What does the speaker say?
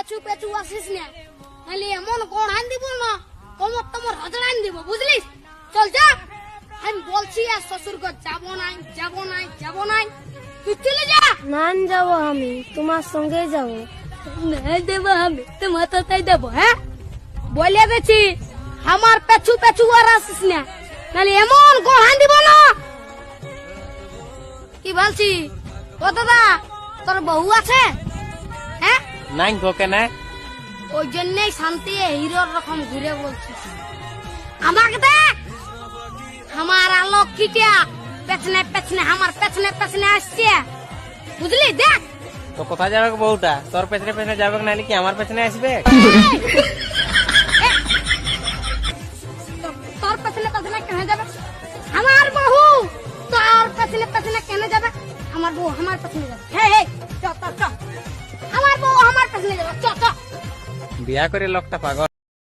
পেছু পেছু আসিস না, নাহলে এমন গড়ান দিব না কোমর তোমার হজড়ান দিব, বুঝলিস? চল যা, আমি বলছি আর শ্বশুর ঘর যাবো নাই, যাবো নাই, যাবো নাই, তুই চলে যা। না যাব, আমি তোমার সঙ্গে যাব। নাই দেবো, আমি তোমার তাই দেবো। হ্যাঁ বলে দিচ্ছি, আমার পেছু পেছু আর আসিস না, নাহলে এমন গড়ান দিব না। কি বলছি ও দাদা, তোর বউ আছে? হ্যাঁ নাই গো কেন? ওই জন্যই শান্তি হিরোর রকম ঘুরে বলছিস। আমাকে দেখ, আমার আলোক কিটা পেছনে পেছনে, আমার পেছনে পেছনে আসছে, বুঝলি? দেখ তো কোথায় যাবে গো বউটা? তোর পেছনে পেছনে যাবে নাহলে কি আমার পেছনে আসবে? তোর পেছনে পেছনে কেন যাবে? আমার বউ তোর পেছনে পেছনে কেন যাবে? আমার বউ আমার পেছনে যাবে। হে হে, চ চ চ, আমার বউ আমার পেছনে যাবে, চ চ। বিয়া করে লোকটা পাগল।